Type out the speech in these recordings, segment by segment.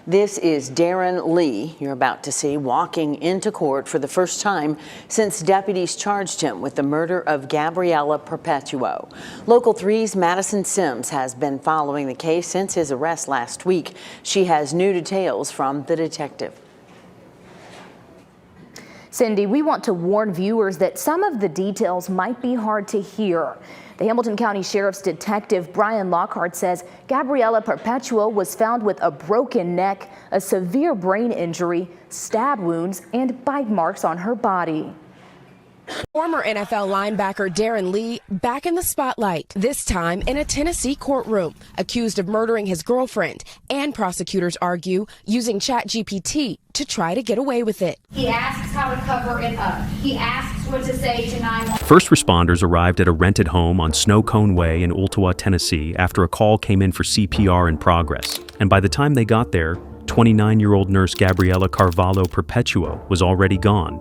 This is Darren Lee, you're about to see, walking into court for the first time since deputies charged him with the murder of Gabriella Perpetuo. Local 3's Madison Sims has been following the case since his arrest last week. She has new details from the detective. Cindy, we want to warn viewers that some of the details might be hard to hear. The Hamilton County Sheriff's Detective Brian Lockhart says Gabriella Perpetuo was found with a broken neck, a severe brain injury, stab wounds, and bite marks on her body. Former NFL linebacker Darren Lee back in the spotlight, this time in a Tennessee courtroom, accused of murdering his girlfriend, and prosecutors argue using ChatGPT to try to get away with it. He asks how to cover it up. He asks what to say to 911. First responders arrived at a rented home on Snow Cone Way in Ooltewah, Tennessee after a call came in for CPR in progress. And by the time they got there, 29-year-old nurse Gabriella Carvalho Perpetuo was already gone.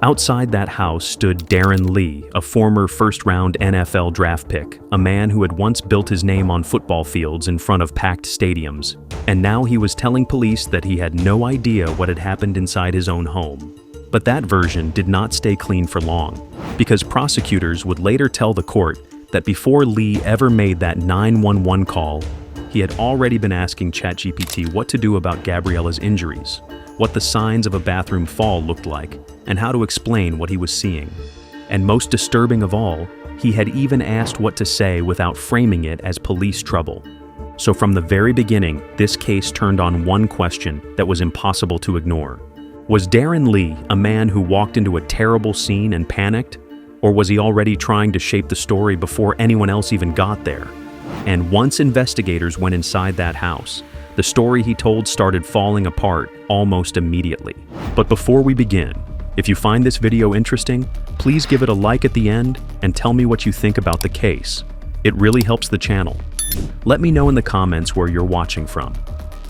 Outside that house stood Darren Lee, a former first-round NFL draft pick, a man who had once built his name on football fields in front of packed stadiums. And now he was telling police that he had no idea what had happened inside his own home. But that version did not stay clean for long, because prosecutors would later tell the court that before Lee ever made that 911 call, he had already been asking ChatGPT what to do about Gabriella's injuries, what the signs of a bathroom fall looked like, and how to explain what he was seeing. And most disturbing of all, he had even asked what to say without framing it as police trouble. So from the very beginning, this case turned on one question that was impossible to ignore. Was Darren Lee a man who walked into a terrible scene and panicked? Or was he already trying to shape the story before anyone else even got there? And once investigators went inside that house, the story he told started falling apart almost immediately. But before we begin, if you find this video interesting, please give it a like at the end and tell me what you think about the case. It really helps the channel. Let me know in the comments where you're watching from.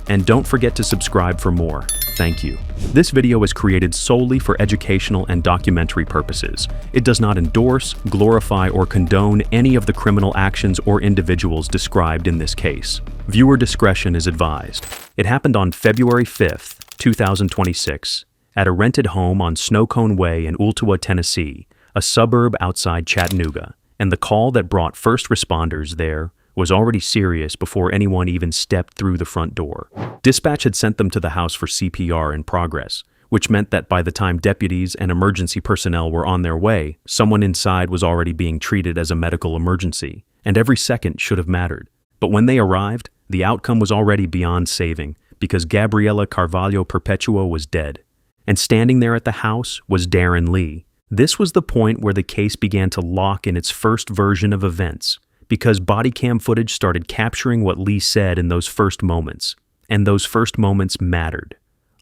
And don't forget to subscribe for more. Thank you. This video is created solely for educational and documentary purposes. It does not endorse, glorify, or condone any of the criminal actions or individuals described in this case. Viewer discretion is advised. It happened on February 5th, 2026, at a rented home on Snow Cone Way in Ooltewah, Tennessee, a suburb outside Chattanooga. And the call that brought first responders there was already serious before anyone even stepped through the front door. Dispatch had sent them to the house for CPR in progress, which meant that by the time deputies and emergency personnel were on their way, someone inside was already being treated as a medical emergency, and every second should have mattered. But when they arrived, the outcome was already beyond saving, because Gabriella Carvalho Perpetuo was dead. And standing there at the house was Darren Lee. This was the point where the case began to lock in its first version of events, because body cam footage started capturing what Lee said in those first moments, and those first moments mattered.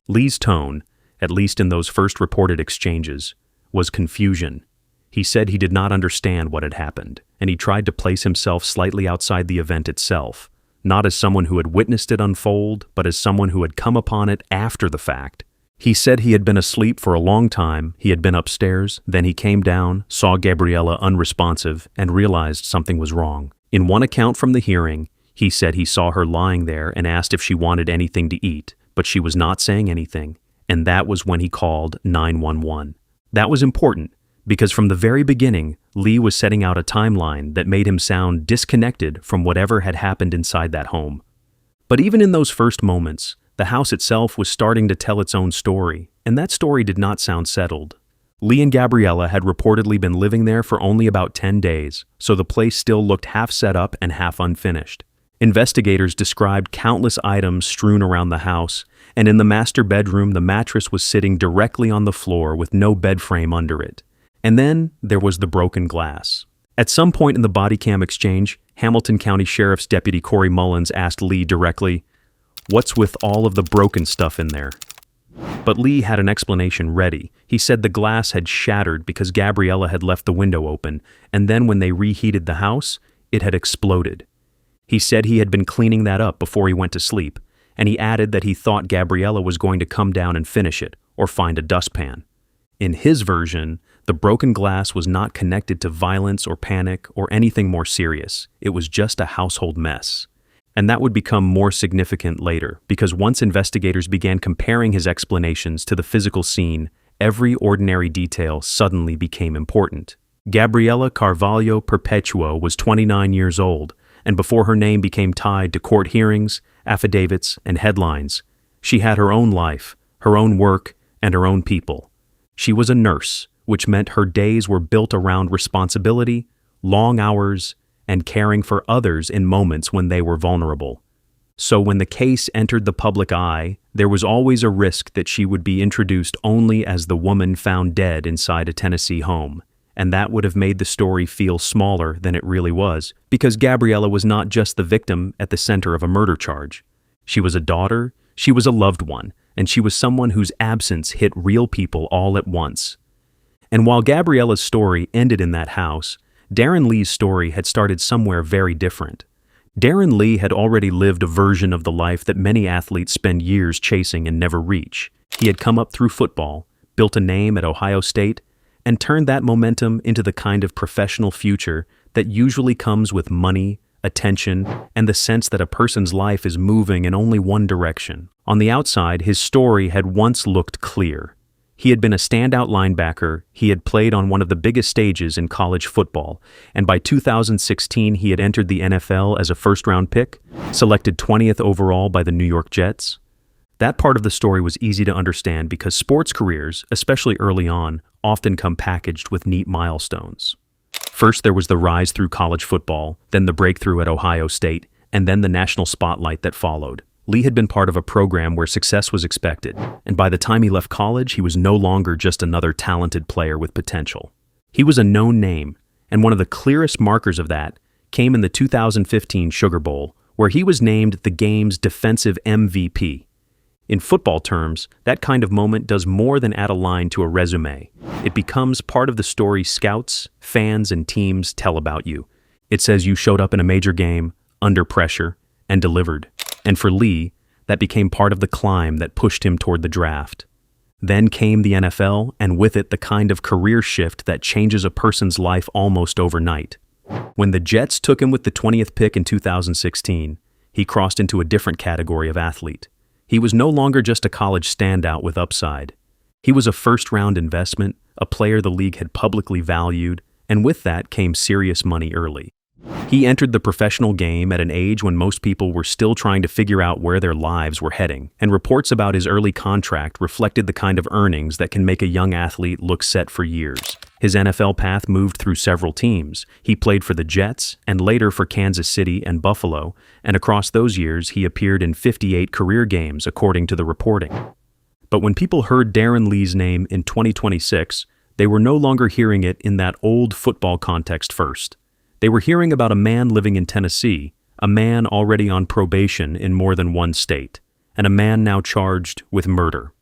Lee's tone, at least in those first reported exchanges, was confusion. He said he did not understand what had happened, and he tried to place himself slightly outside the event itself, not as someone who had witnessed it unfold, but as someone who had come upon it after the fact. He said he had been asleep for a long time, he had been upstairs, then he came down, saw Gabriella unresponsive, and realized something was wrong. In one account from the hearing, he said he saw her lying there and asked if she wanted anything to eat, but she was not saying anything, and that was when he called 911. That was important, because from the very beginning, Lee was setting out a timeline that made him sound disconnected from whatever had happened inside that home. But even in those first moments, the house itself was starting to tell its own story, and that story did not sound settled. Lee and Gabriella had reportedly been living there for only about 10 days, so the place still looked half set up and half unfinished. Investigators described countless items strewn around the house, and in the master bedroom, the mattress was sitting directly on the floor with no bed frame under it. And then there was the broken glass. At some point in the body cam exchange, Hamilton County Sheriff's Deputy Corey Mullins asked Lee directly, "What's with all of the broken stuff in there?" But Lee had an explanation ready. He said the glass had shattered because Gabriella had left the window open, and then when they reheated the house, it had exploded. He said he had been cleaning that up before he went to sleep, and he added that he thought Gabriella was going to come down and finish it, or find a dustpan. In his version, the broken glass was not connected to violence or panic or anything more serious. It was just a household mess. And that would become more significant later, because once investigators began comparing his explanations to the physical scene, every ordinary detail suddenly became important. Gabriela Carvalho Perpetuo was 29 years old, and before her name became tied to court hearings, affidavits, and headlines, she had her own life, her own work, and her own people. She was a nurse, which meant her days were built around responsibility, long hours, and caring for others in moments when they were vulnerable. So when the case entered the public eye, there was always a risk that she would be introduced only as the woman found dead inside a Tennessee home. And that would have made the story feel smaller than it really was, because Gabriela was not just the victim at the center of a murder charge. She was a daughter, she was a loved one, and she was someone whose absence hit real people all at once. And while Gabriela's story ended in that house, Darren Lee's story had started somewhere very different. Darren Lee had already lived a version of the life that many athletes spend years chasing and never reach. He had come up through football, built a name at Ohio State, and turned that momentum into the kind of professional future that usually comes with money, attention, and the sense that a person's life is moving in only one direction. On the outside, his story had once looked clear. He had been a standout linebacker, he had played on one of the biggest stages in college football, and by 2016 he had entered the NFL as a first-round pick, selected 20th overall by the New York Jets. That part of the story was easy to understand because sports careers, especially early on, often come packaged with neat milestones. First, there was the rise through college football, then the breakthrough at Ohio State, and then the national spotlight that followed. Lee had been part of a program where success was expected, and by the time he left college, he was no longer just another talented player with potential. He was a known name, and one of the clearest markers of that came in the 2015 Sugar Bowl, where he was named the game's defensive MVP. In football terms, that kind of moment does more than add a line to a resume. It becomes part of the story scouts, fans, and teams tell about you. It says you showed up in a major game, under pressure, and delivered. And for Lee, that became part of the climb that pushed him toward the draft. Then came the NFL, and with it the kind of career shift that changes a person's life almost overnight. When the Jets took him with the 20th pick in 2016, he crossed into a different category of athlete. He was no longer just a college standout with upside. He was a first-round investment, a player the league had publicly valued, and with that came serious money early. He entered the professional game at an age when most people were still trying to figure out where their lives were heading, and reports about his early contract reflected the kind of earnings that can make a young athlete look set for years. His NFL path moved through several teams. He played for the Jets, and later for Kansas City and Buffalo, and across those years he appeared in 58 career games, according to the reporting. But when people heard Darren Lee's name in 2026, they were no longer hearing it in that old football context first. They were hearing about a man living in Tennessee, a man already on probation in more than one state, and a man now charged with murder.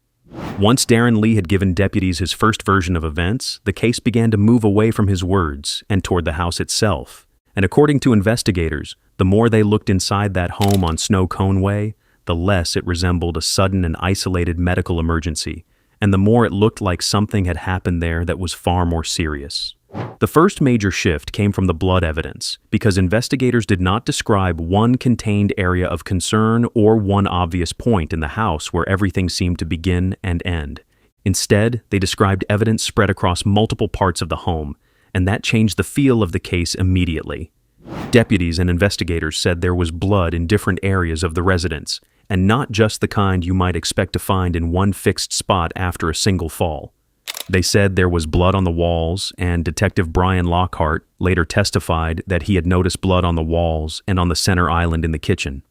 Once Darren Lee had given deputies his first version of events, the case began to move away from his words and toward the house itself. And according to investigators, the more they looked inside that home on Snow Cone Way, the less it resembled a sudden and isolated medical emergency, and the more it looked like something had happened there that was far more serious. The first major shift came from the blood evidence, because investigators did not describe one contained area of concern or one obvious point in the house where everything seemed to begin and end. Instead, they described evidence spread across multiple parts of the home, and that changed the feel of the case immediately. Deputies and investigators said there was blood in different areas of the residence, and not just the kind you might expect to find in one fixed spot after a single fall. They said there was blood on the walls, and Detective Brian Lockhart later testified that he had noticed blood on the walls and on the center island in the kitchen.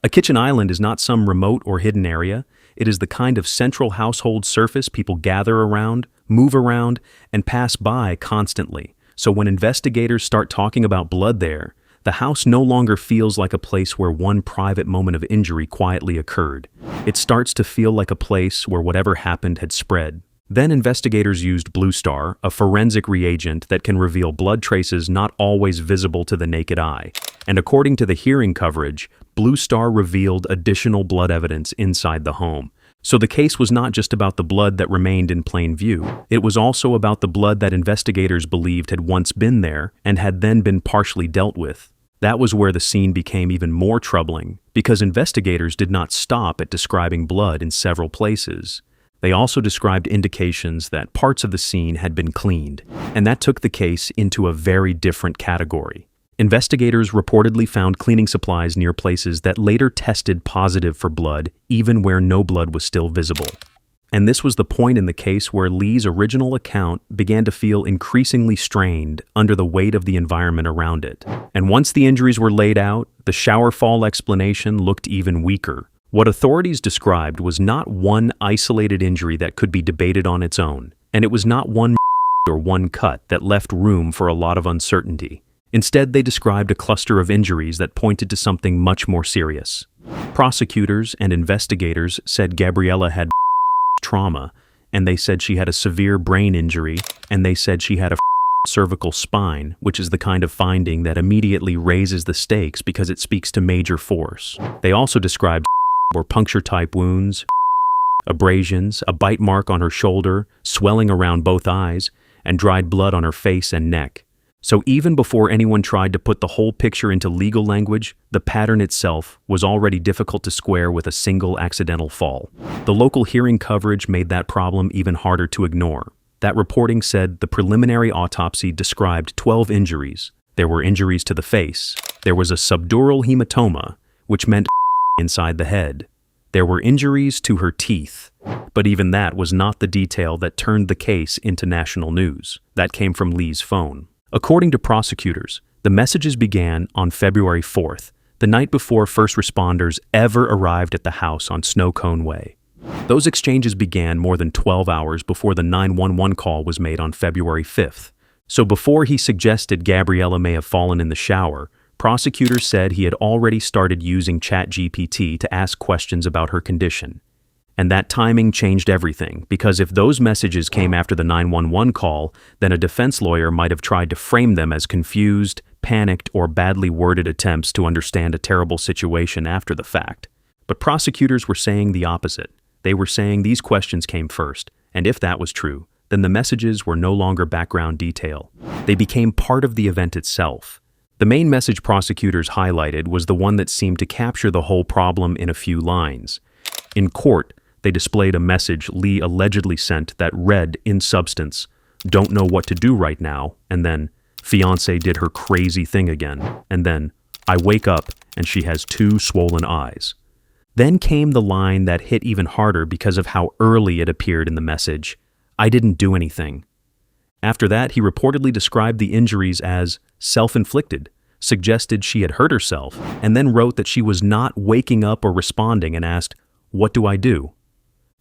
A kitchen island is not some remote or hidden area. It is the kind of central household surface people gather around, move around, and pass by constantly. So when investigators start talking about blood there, the house no longer feels like a place where one private moment of injury quietly occurred. It starts to feel like a place where whatever happened had spread. Then investigators used Blue Star, a forensic reagent that can reveal blood traces not always visible to the naked eye. And according to the hearing coverage, Blue Star revealed additional blood evidence inside the home. So the case was not just about the blood that remained in plain view. It was also about the blood that investigators believed had once been there and had then been partially dealt with. That was where the scene became even more troubling, because investigators did not stop at describing blood in several places. They also described indications that parts of the scene had been cleaned, and that took the case into a very different category. Investigators reportedly found cleaning supplies near places that later tested positive for blood, even where no blood was still visible. And this was the point in the case where Lee's original account began to feel increasingly strained under the weight of the environment around it. And once the injuries were laid out, the shower fall explanation looked even weaker. What authorities described was not one isolated injury that could be debated on its own, and it was not one or one cut that left room for a lot of uncertainty. Instead, they described a cluster of injuries that pointed to something much more serious. Prosecutors and investigators said Gabriella had trauma, and they said she had a severe brain injury, and they said she had a cervical spine, which is the kind of finding that immediately raises the stakes because it speaks to major force. They also described or puncture-type wounds, abrasions, a bite mark on her shoulder, swelling around both eyes, and dried blood on her face and neck. So even before anyone tried to put the whole picture into legal language, the pattern itself was already difficult to square with a single accidental fall. The local hearing coverage made that problem even harder to ignore. That reporting said the preliminary autopsy described 12 injuries. There were injuries to the face. There was a subdural hematoma, which meant inside the head. There were injuries to her teeth. But even that was not the detail that turned the case into national news. That came from Lee's phone. According to prosecutors, the messages began on February 4th, the night before first responders ever arrived at the house on Snow Cone Way. Those exchanges began more than 12 hours before the 911 call was made on February 5th. So before he suggested Gabriella may have fallen in the shower, prosecutors said he had already started using ChatGPT to ask questions about her condition. And that timing changed everything, because if those messages came after the 911 call, then a defense lawyer might have tried to frame them as confused, panicked, or badly worded attempts to understand a terrible situation after the fact. But prosecutors were saying the opposite. They were saying these questions came first, and if that was true, then the messages were no longer background detail. They became part of the event itself. The main message prosecutors highlighted was the one that seemed to capture the whole problem in a few lines. In court, they displayed a message Lee allegedly sent that read, in substance, "Don't know what to do right now," and then, "Fiancé did her crazy thing again," and then, "I wake up and she has 2 swollen eyes." Then came the line that hit even harder because of how early it appeared in the message, "I didn't do anything." After that, he reportedly described the injuries as self-inflicted, suggested she had hurt herself, and then wrote that she was not waking up or responding and asked, "What do I do?"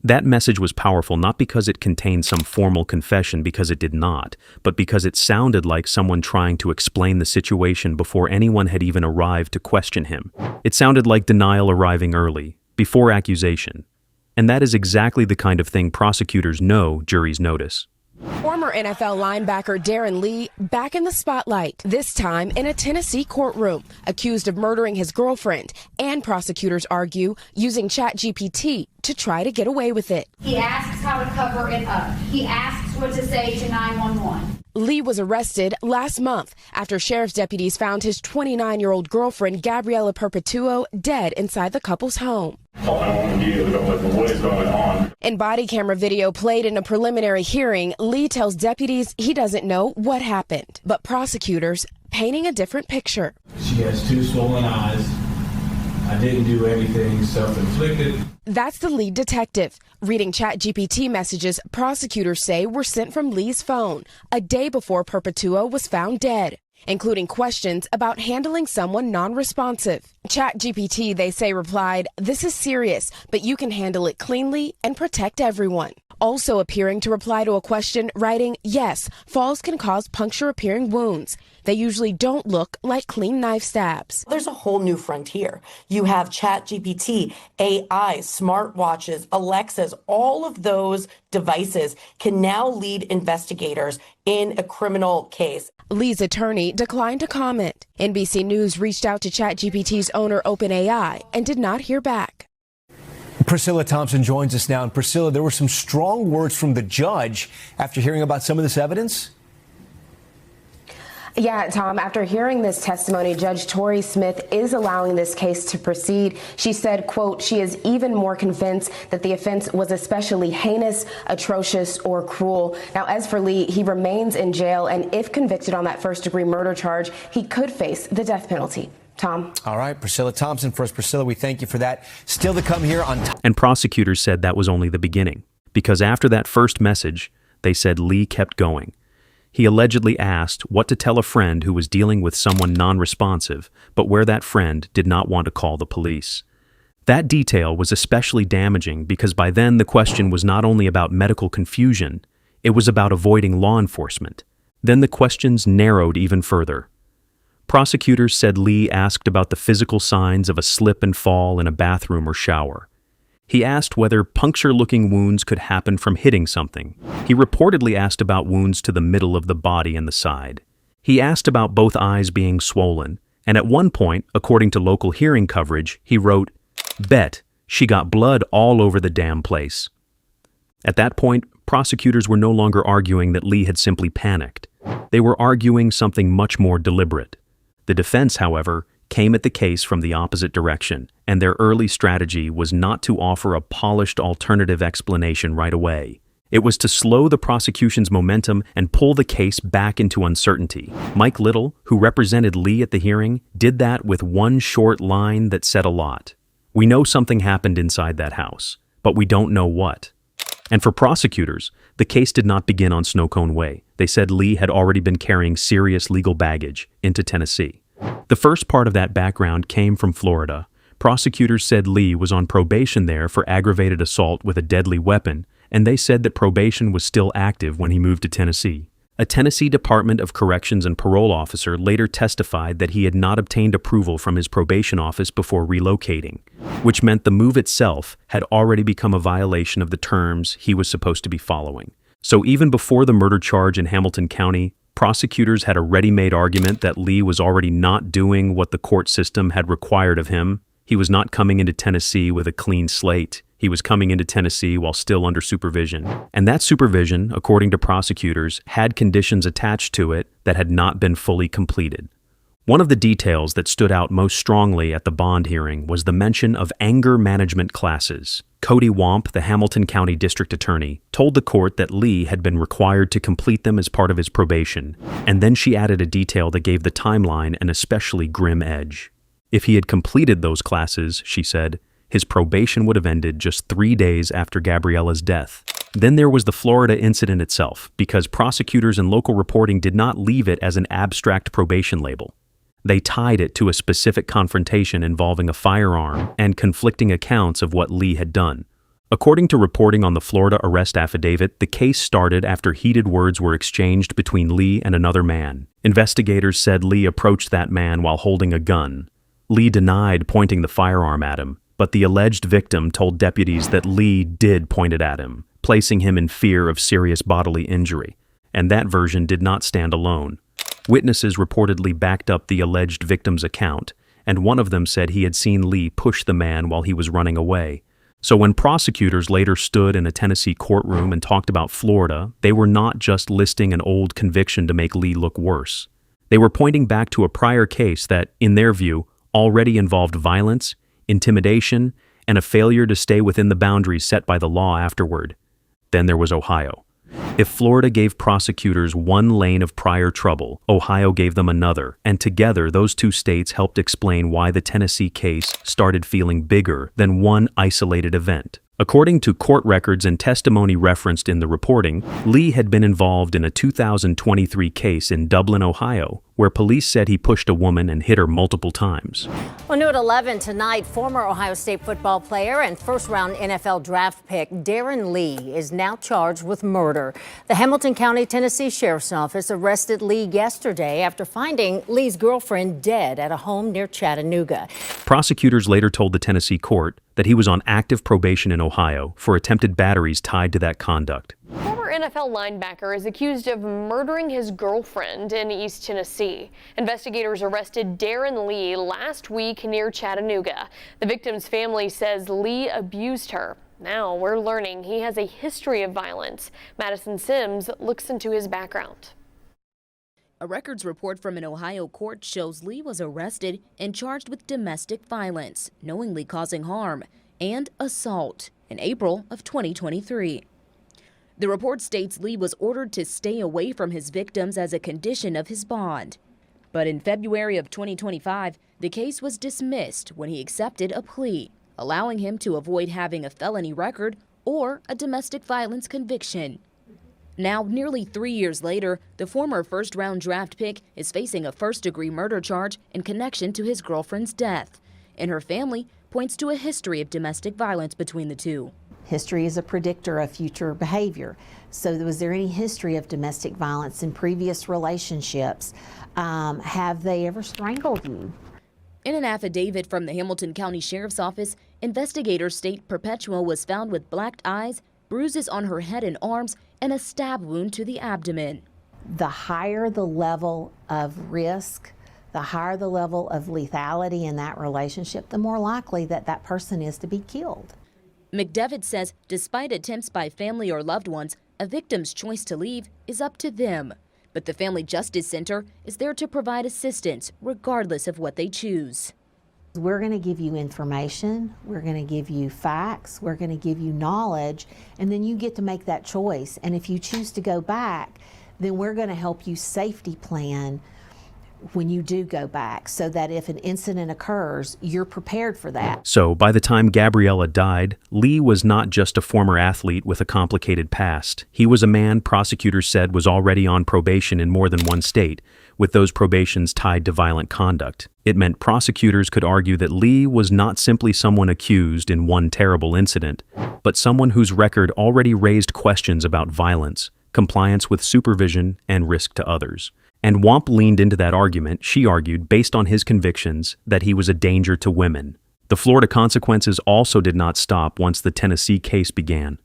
That message was powerful not because it contained some formal confession, because it did not, but because it sounded like someone trying to explain the situation before anyone had even arrived to question him. It sounded like denial arriving early, before accusation. And that is exactly the kind of thing prosecutors know juries notice. Former NFL linebacker Darren Lee back in the spotlight, this time in a Tennessee courtroom, accused of murdering his girlfriend, and prosecutors argue using ChatGPT to try to get away with it. He asks how to cover it up. He asks what to say to 911. Lee was arrested last month after sheriff's deputies found his 29-year-old girlfriend, Gabriella Perpetuo, dead inside the couple's home. What is going on? In body camera video played in a preliminary hearing, Lee tells deputies he doesn't know what happened, but prosecutors painting a different picture. She has 2 swollen eyes. I didn't do anything self-inflicted. That's the lead detective. Reading ChatGPT messages prosecutors say were sent from Lee's phone a day before Perpetuo was found dead, including questions about handling someone non-responsive. ChatGPT, they say, replied, "This is serious, but you can handle it cleanly and protect everyone." Also appearing to reply to a question, writing, "Yes, falls can cause puncture-appearing wounds. They usually don't look like clean knife stabs." There's a whole new frontier. You have ChatGPT, AI, smartwatches, Alexas, all of those devices can now lead investigators in a criminal case. Lee's attorney declined to comment. NBC News reached out to ChatGPT's owner, OpenAI, and did not hear back. Priscilla Thompson joins us now. And Priscilla, there were some strong words from the judge after hearing about some of this evidence. Yeah, Tom, after hearing this testimony, Judge Tori Smith is allowing this case to proceed. She said, quote, she is even more convinced that the offense was especially heinous, atrocious, or cruel. Now, as for Lee, he remains in jail, and if convicted on that first-degree murder charge, he could face the death penalty. Tom. All right, Priscilla Thompson first. Priscilla, we thank you for that. Still to come here on... And prosecutors said that was only the beginning, because after that first message, they said Lee kept going. He allegedly asked what to tell a friend who was dealing with someone non-responsive, but where that friend did not want to call the police. That detail was especially damaging because by then the question was not only about medical confusion, it was about avoiding law enforcement. Then the questions narrowed even further. Prosecutors said Lee asked about the physical signs of a slip and fall in a bathroom or shower. He asked whether puncture-looking wounds could happen from hitting something. He reportedly asked about wounds to the middle of the body and the side. He asked about both eyes being swollen, and at one point, according to local hearing coverage, he wrote, "Bet she got blood all over the damn place." At that point, prosecutors were no longer arguing that Lee had simply panicked. They were arguing something much more deliberate. The defense, however, came at the case from the opposite direction, and their early strategy was not to offer a polished alternative explanation right away. It was to slow the prosecution's momentum and pull the case back into uncertainty. Mike Little, who represented Lee at the hearing, did that with one short line that said a lot. "We know something happened inside that house, but we don't know what." And for prosecutors, the case did not begin on Snow Cone Way. They said Lee had already been carrying serious legal baggage into Tennessee. The first part of that background came from Florida. Prosecutors said Lee was on probation there for aggravated assault with a deadly weapon, and they said that probation was still active when he moved to Tennessee. A Tennessee Department of Corrections and Parole officer later testified that he had not obtained approval from his probation office before relocating, which meant the move itself had already become a violation of the terms he was supposed to be following. So even before the murder charge in Hamilton County, prosecutors had a ready-made argument that Lee was already not doing what the court system had required of him. He was not coming into Tennessee with a clean slate. He was coming into Tennessee while still under supervision. And that supervision, according to prosecutors, had conditions attached to it that had not been fully completed. One of the details that stood out most strongly at the bond hearing was the mention of anger management classes. Cody Womp, the Hamilton County District Attorney, told the court that Lee had been required to complete them as part of his probation, and then she added a detail that gave the timeline an especially grim edge. If he had completed those classes, she said, his probation would have ended just 3 days after Gabriella's death. Then there was the Florida incident itself, because prosecutors and local reporting did not leave it as an abstract probation label. They tied it to a specific confrontation involving a firearm and conflicting accounts of what Lee had done. According to reporting on the Florida arrest affidavit, the case started after heated words were exchanged between Lee and another man. Investigators said Lee approached that man while holding a gun. Lee denied pointing the firearm at him, but the alleged victim told deputies that Lee did point it at him, placing him in fear of serious bodily injury. And that version did not stand alone. Witnesses reportedly backed up the alleged victim's account, and one of them said he had seen Lee push the man while he was running away. So when prosecutors later stood in a Tennessee courtroom and talked about Florida, they were not just listing an old conviction to make Lee look worse. They were pointing back to a prior case that, in their view, already involved violence, intimidation, and a failure to stay within the boundaries set by the law afterward. Then there was Ohio. If Florida gave prosecutors one lane of prior trouble, Ohio gave them another, and together those two states helped explain why the Tennessee case started feeling bigger than one isolated event. According to court records and testimony referenced in the reporting, Lee had been involved in a 2023 case in Dublin, Ohio, where police said he pushed a woman and hit her multiple times. Well, new at 11 tonight, former Ohio State football player and first-round NFL draft pick Darren Lee is now charged with murder. The Hamilton County, Tennessee Sheriff's Office arrested Lee yesterday after finding Lee's girlfriend dead at a home near Chattanooga. Prosecutors later told the Tennessee court that he was on active probation in Ohio for attempted batteries tied to that conduct. Former NFL linebacker is accused of murdering his girlfriend in East Tennessee. Investigators arrested Darren Lee last week near Chattanooga. The victim's family says Lee abused her. Now we're learning he has a history of violence. Madison Sims looks into his background. A records report from an Ohio court shows Lee was arrested and charged with domestic violence, knowingly causing harm, and assault in April of 2023. The report states Lee was ordered to stay away from his victims as a condition of his bond. But in February of 2025, the case was dismissed when he accepted a plea, allowing him to avoid having a felony record or a domestic violence conviction. Now, nearly 3 years later, the former first-round draft pick is facing a first-degree murder charge in connection to his girlfriend's death, and her family points to a history of domestic violence between the two. History is a predictor of future behavior. So was there any history of domestic violence in previous relationships? Have they ever strangled you? In an affidavit from the Hamilton County Sheriff's Office, investigators state Perpetua was found with blacked eyes, bruises on her head and arms, and a stab wound to the abdomen. The higher the level of risk, the higher the level of lethality in that relationship, the more likely that that person is to be killed. McDevitt says despite attempts by family or loved ones, a victim's choice to leave is up to them. But the Family Justice Center is there to provide assistance regardless of what they choose. We're going to give you information, we're going to give you facts, we're going to give you knowledge, and then you get to make that choice. And if you choose to go back, then we're going to help you safety plan when you do go back, so that if an incident occurs, you're prepared for that. So, by the time Gabriella died, Lee was not just a former athlete with a complicated past. He was a man prosecutors said was already on probation in more than one state, with those probations tied to violent conduct. It meant prosecutors could argue that Lee was not simply someone accused in one terrible incident, but someone whose record already raised questions about violence, compliance with supervision, and risk to others. And Wamp leaned into that argument, she argued, based on his convictions that he was a danger to women. The Florida consequences also did not stop once the Tennessee case began.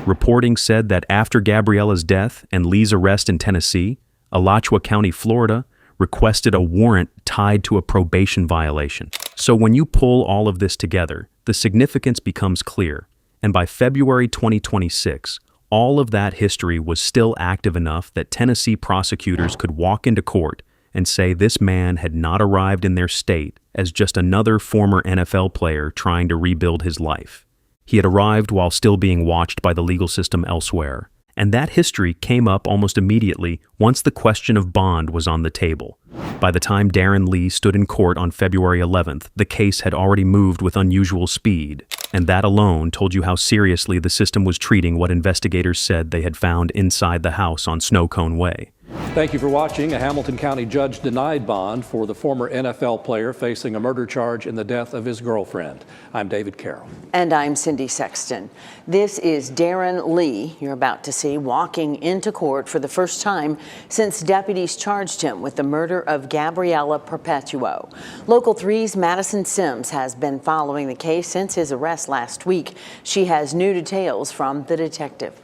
Reporting said that after Gabriella's death and Lee's arrest in Tennessee, Alachua County, Florida, requested a warrant tied to a probation violation. So when you pull all of this together, the significance becomes clear. And by February 2026, all of that history was still active enough that Tennessee prosecutors could walk into court and say this man had not arrived in their state as just another former NFL player trying to rebuild his life. He had arrived while still being watched by the legal system elsewhere. And that history came up almost immediately once the question of bond was on the table. By the time Darren Lee stood in court on February 11th, the case had already moved with unusual speed. And that alone told you how seriously the system was treating what investigators said they had found inside the house on Snow Cone Way. Thank you for watching. A Hamilton County judge denied bond for the former NFL player facing a murder charge in the death of his girlfriend. I'm David Carroll. And I'm Cindy Sexton. This is Darren Lee, you're about to see, walking into court for the first time since deputies charged him with the murder of Gabriella Perpetuo. Local 3's Madison Sims has been following the case since his arrest last week. She has new details from the detective.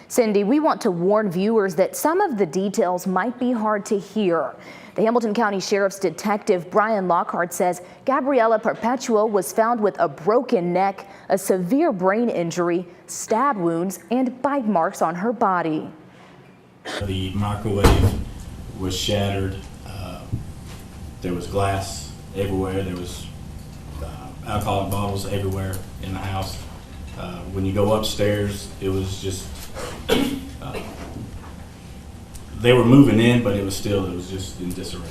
Cindy, we want to warn viewers that some of the details might be hard to hear. The Hamilton County Sheriff's Detective Brian Lockhart says Gabriella Perpetuo was found with a broken neck, a severe brain injury, stab wounds, and bite marks on her body. The microwave was shattered. There was glass everywhere. There was alcoholic bottles everywhere in the house. When you go upstairs, it was just they were moving in, but it was just in disarray.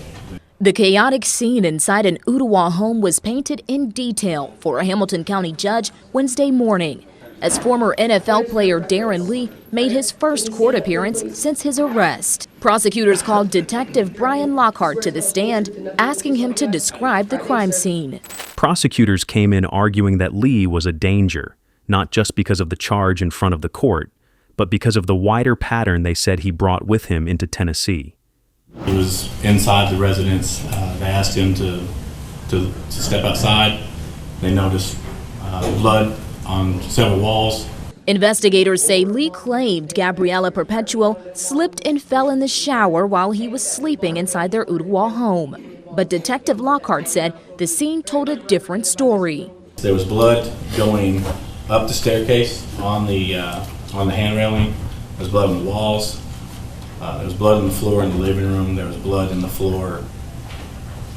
The chaotic scene inside an Ottawa home was painted in detail for a Hamilton County judge Wednesday morning, as former NFL player Darren Lee made his first court appearance since his arrest. Prosecutors called Detective Brian Lockhart to the stand, asking him to describe the crime scene. Prosecutors came in arguing that Lee was a danger, not just because of the charge in front of the court, but because of the wider pattern they said he brought with him into Tennessee. He was inside the residence. They asked him to step outside. They noticed blood on several walls. Investigators say Lee claimed Gabriella Perpetuo slipped and fell in the shower while he was sleeping inside their Ottawa home. But Detective Lockhart said the scene told a different story. There was blood going up the staircase on the hand railing. There was blood on the walls. There was blood on the floor in the living room. There was blood in the floor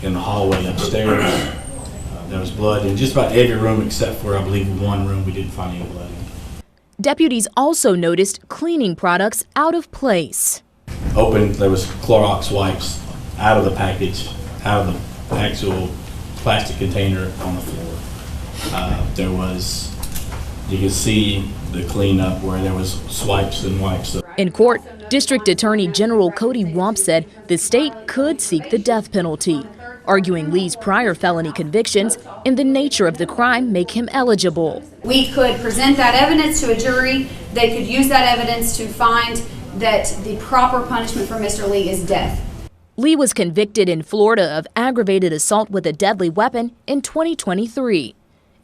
in the hallway upstairs. There was blood in just about every room except for, I believe, one room we didn't find any blood in. Deputies also noticed cleaning products out of place. There was Clorox wipes out of the package, out of the actual plastic container on the floor. There was, you can see the cleanup where there was swipes and wipes. In court, District Attorney General Cody Womp said the state could seek the death penalty, arguing Lee's prior felony convictions and the nature of the crime make him eligible. We could present that evidence to a jury. They could use that evidence to find that the proper punishment for Mr. Lee is death. Lee was convicted in Florida of aggravated assault with a deadly weapon in 2023,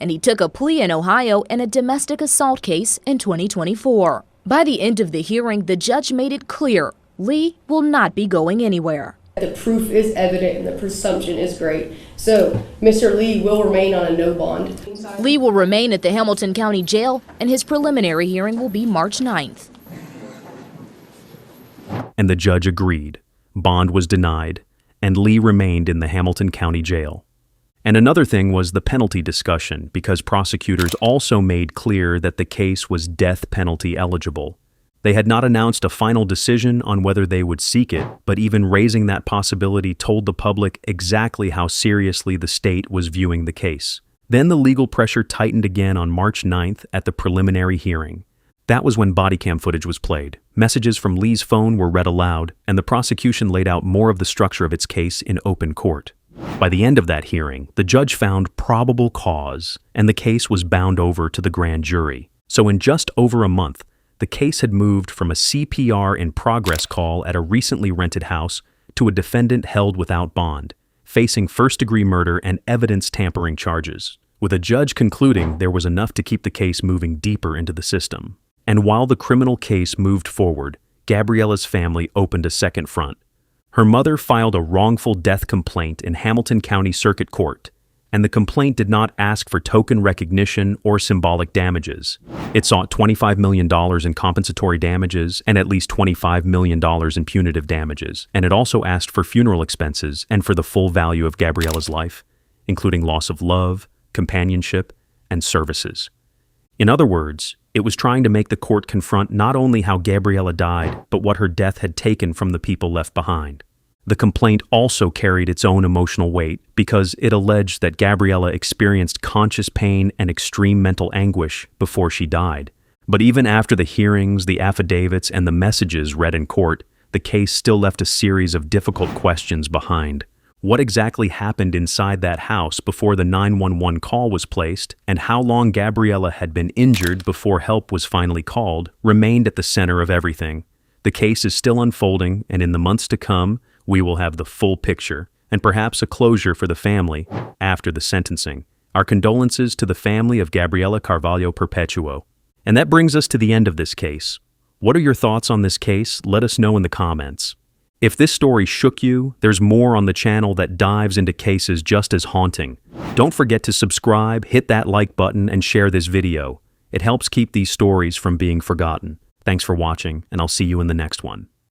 and he took a plea in Ohio in a domestic assault case in 2024. By the end of the hearing, the judge made it clear Lee will not be going anywhere. The proof is evident and the presumption is great. So Mr. Lee will remain on a no bond. Lee will remain at the Hamilton County Jail, and his preliminary hearing will be March 9th. And the judge agreed. Bond was denied, and Lee remained in the Hamilton County Jail. And another thing was the penalty discussion, because prosecutors also made clear that the case was death penalty eligible. They had not announced a final decision on whether they would seek it, but even raising that possibility told the public exactly how seriously the state was viewing the case. Then the legal pressure tightened again on March 9th at the preliminary hearing. That was when body cam footage was played. Messages from Lee's phone were read aloud, and the prosecution laid out more of the structure of its case in open court. By the end of that hearing, the judge found probable cause, and the case was bound over to the grand jury. So in just over a month, the case had moved from a CPR in progress call at a recently rented house to a defendant held without bond, facing first-degree murder and evidence tampering charges, with a judge concluding there was enough to keep the case moving deeper into the system. And while the criminal case moved forward, Gabriella's family opened a second front. Her mother filed a wrongful death complaint in Hamilton County Circuit Court, and the complaint did not ask for token recognition or symbolic damages. It sought $25 million in compensatory damages and at least $25 million in punitive damages, and it also asked for funeral expenses and for the full value of Gabriella's life, including loss of love, companionship, and services. In other words, it was trying to make the court confront not only how Gabriella died, but what her death had taken from the people left behind. The complaint also carried its own emotional weight because it alleged that Gabriella experienced conscious pain and extreme mental anguish before she died. But even after the hearings, the affidavits, and the messages read in court, the case still left a series of difficult questions behind. What exactly happened inside that house before the 911 call was placed, and how long Gabriella had been injured before help was finally called, remained at the center of everything. The case is still unfolding, and in the months to come, we will have the full picture, and perhaps a closure for the family after the sentencing. Our condolences to the family of Gabriella Carvalho Perpetuo. And that brings us to the end of this case. What are your thoughts on this case? Let us know in the comments. If this story shook you, there's more on the channel that dives into cases just as haunting. Don't forget to subscribe, hit that like button, and share this video. It helps keep these stories from being forgotten. Thanks for watching, and I'll see you in the next one.